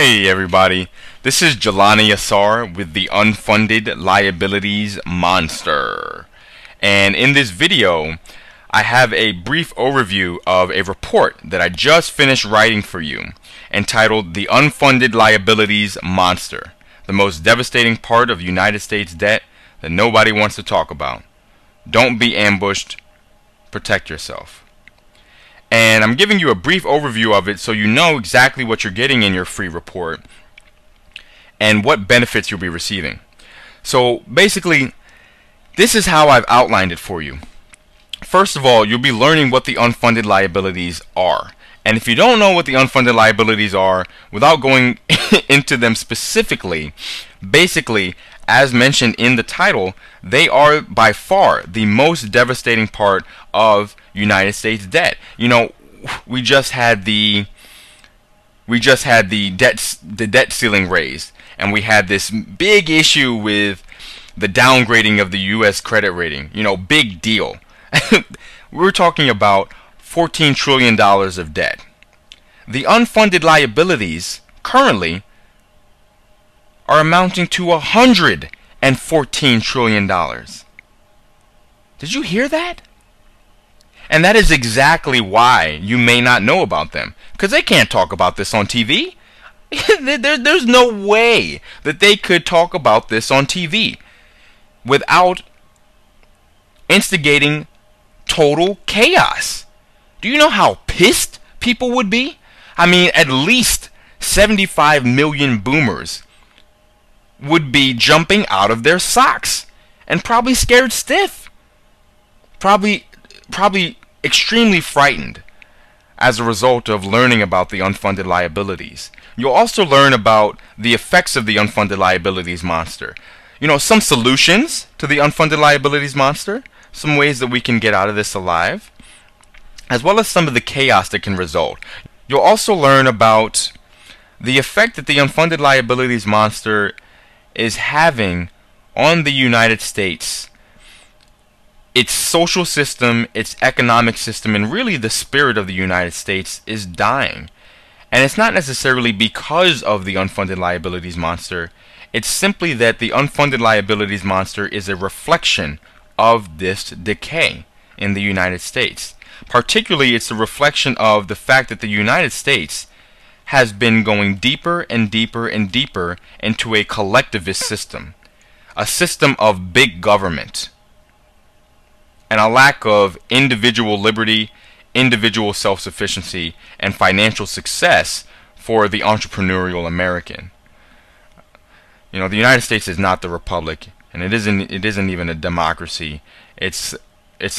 Hey everybody, this is Jelani with the Unfunded Liabilities Monster. And in this video, I have a brief overview of a report that I just finished writing for you, entitled The Unfunded Liabilities Monster, the most devastating part of United States debt that nobody wants to talk about. Don't be ambushed, protect yourself. And I'm giving you a brief overview of it so you know exactly what you're getting in your free report and what benefits you'll be receiving. So basically, this is how I've outlined it for you. First of all, you'll be learning what the unfunded liabilities are. And if you don't know what the unfunded liabilities are, without going into them specifically, basically, as mentioned in the title, they are by far the most devastating part of United States debt. You know, we just had the debt ceiling raised, and we had this big issue with the downgrading of the US credit rating. You know, big deal. We're talking about $14 trillion of debt. The unfunded liabilities currently are amounting to $114 trillion. Did you hear that? And that is exactly why you may not know about them, because they can't talk about this on TV. There's no way that they could talk about this on TV without instigating total chaos. Do you know how pissed people would be? I mean, at least 75 million boomers would be jumping out of their socks and probably scared stiff. Probably extremely frightened as a result of learning about the unfunded liabilities. You'll also learn about the effects of the unfunded liabilities monster. You know, some solutions to the unfunded liabilities monster, some ways that we can get out of this alive, as well as some of the chaos that can result. You'll also learn about the effect that the unfunded liabilities monster is having on the United States, its social system, its economic system, and really the spirit of the United States is dying. And it's not necessarily because of the unfunded liabilities monster. It's simply that the unfunded liabilities monster is a reflection of this decay in the United States. Particularly, it's a reflection of the fact that the United States has been going deeper and deeper and deeper into a collectivist system, a system of big government, and a lack of individual liberty, individual self-sufficiency, and financial success for the entrepreneurial American. You know, the United States is not the republic, and it isn't even a democracy. It's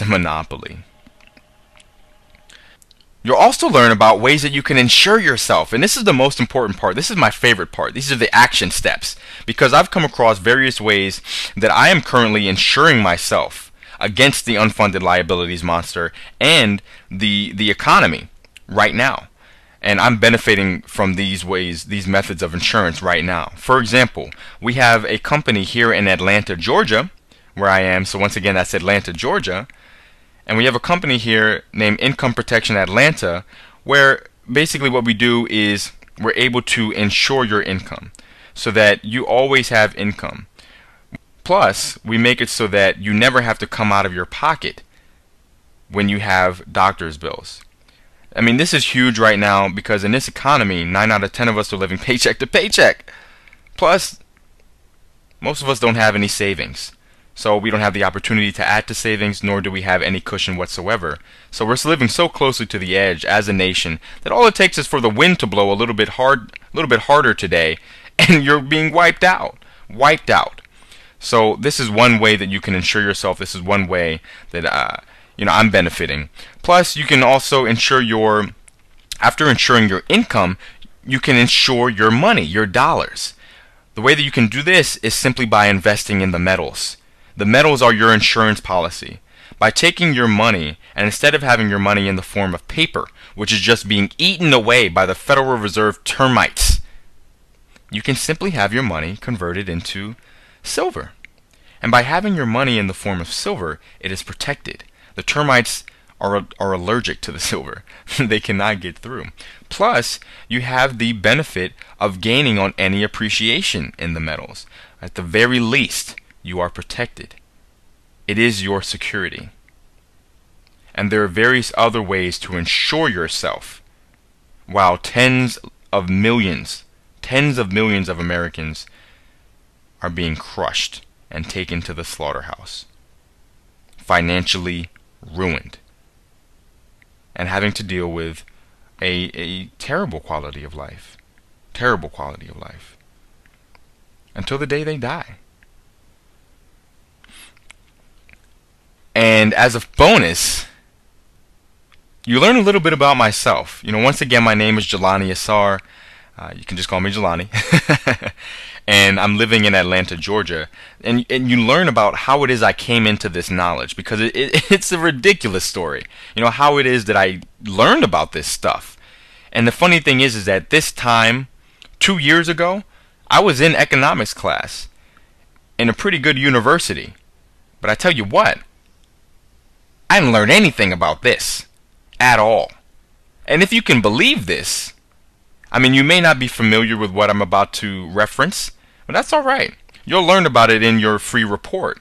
a monopoly. You'll also learn about ways that you can insure yourself, and this is the most important part. This is my favorite part. These are the action steps, because I've come across various ways that I am currently insuring myself against the unfunded liabilities monster and the economy right now. And I'm benefiting from these ways, these methods of insurance right now. For example, we have a company here in Atlanta, Georgia, where I am. So once again, that's Atlanta, Georgia. And we have a company here named Income Protection Atlanta, where basically what we do is we're able to insure your income so that you always have income. Plus, we make it so that you never have to come out of your pocket when you have doctor's bills. I mean, this is huge right now because in this economy, 9 out of 10 of us are living paycheck to paycheck. Plus, most of us don't have any savings. So we don't have the opportunity to add to savings, nor do we have any cushion whatsoever. So we're living so closely to the edge as a nation that all it takes is for the wind to blow a little bit harder today, and you're being wiped out. Wiped out. So this is one way that you can insure yourself. This is one way that I'm benefiting. Plus, you can also insure after insuring your income, you can insure your money, your dollars. The way that you can do this is simply by investing in the metals. The metals are your insurance policy. By taking your money, and instead of having your money in the form of paper, which is just being eaten away by the Federal Reserve termites, you can simply have your money converted into silver. And by having your money in the form of silver, it is protected. The termites are allergic to the silver. They cannot get through. Plus, you have the benefit of gaining on any appreciation in the metals. At the very least, you are protected. It is your security. And there are various other ways to insure yourself, while tens of millions of Americans are being crushed and taken to the slaughterhouse, financially ruined, and having to deal with a terrible quality of life. Terrible quality of life. Until the day they die. And as a bonus, you learn a little bit about myself. Once again, my name is Jelani Asar. You can just call me Jelani. And I'm living in Atlanta, Georgia. And you learn about how it is I came into this knowledge, because it's a ridiculous story. How it is that I learned about this stuff. And the funny thing is that this time, 2 years ago, I was in economics class in a pretty good university. But I tell you what, I didn't learn anything about this at all. And if you can believe this, you may not be familiar with what I'm about to reference, but that's all right. You'll learn about it in your free report.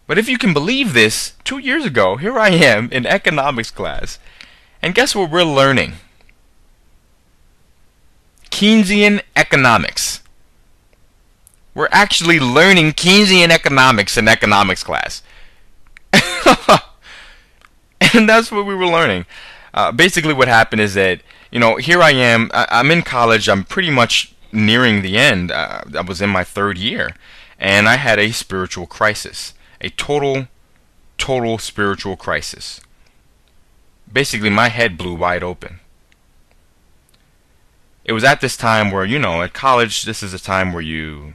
But if you can believe this, 2 years ago, here I am in economics class. And guess what we're learning? Keynesian economics. We're actually learning Keynesian economics in economics class. And that's what we were learning. Basically what happened is that, here I am, I'm in college, I'm pretty much nearing the end. I was in my 3rd year, and I had a spiritual crisis. A total spiritual crisis. Basically, my head blew wide open. It was at this time where, at college, this is a time where you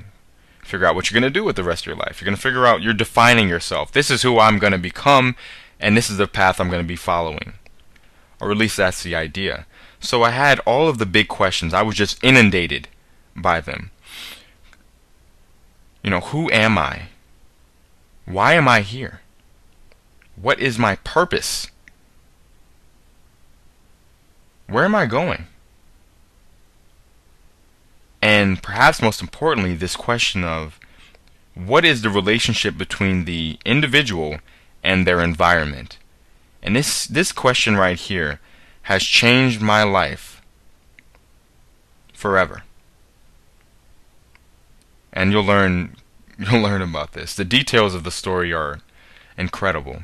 figure out what you're going to do with the rest of your life. You're going to figure out, you're defining yourself. This is who I'm going to become, and this is the path I'm going to be following. Or at least that's the idea. So I had all of the big questions. I was just inundated by them. Who am I? Why am I here? What is my purpose? Where am I going? And perhaps most importantly, this question of what is the relationship between the individual and their environment? And this question right here has changed my life forever. And you'll learn about this. The details of the story are incredible.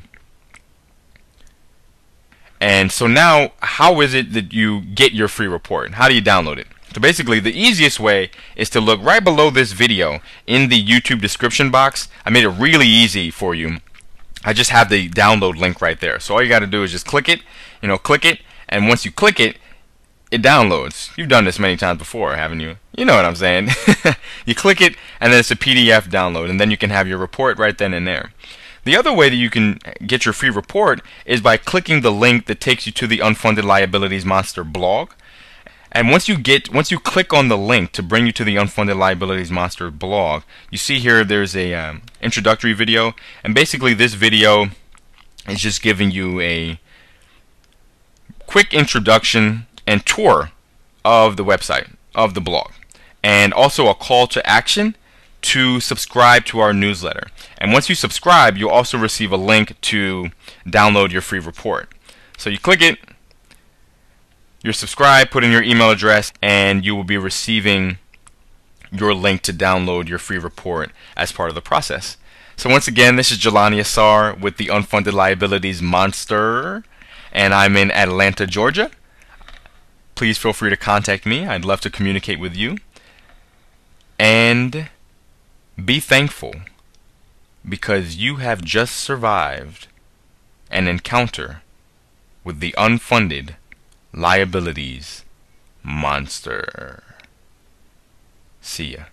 And so now, how is it that you get your free report? How do you download it? So basically, the easiest way is to look right below this video in the YouTube description box. I made it really easy for you. I just have the download link right there. So all you got to do is just click it, and once you click it, it downloads. You've done this many times before, haven't you? You know what I'm saying. You click it, and then it's a PDF download, and then you can have your report right then and there. The other way that you can get your free report is by clicking the link that takes you to the Unfunded Liabilities Monster blog. And once you click on the link to bring you to the Unfunded Liabilities Monster blog, you see here there's a introductory video, and basically this video is just giving you a quick introduction and tour of the website, of the blog, and also a call to action to subscribe to our newsletter. And once you subscribe, you'll also receive a link to download your free report. So you click it, you're subscribed, put in your email address, and you will be receiving your link to download your free report as part of the process. So once again, this is Jelani Asar with the Unfunded Liabilities Monster, and I'm in Atlanta, Georgia. Please feel free to contact me. I'd love to communicate with you. And be thankful, because you have just survived an encounter with the Unfunded Liabilities Monster. See ya.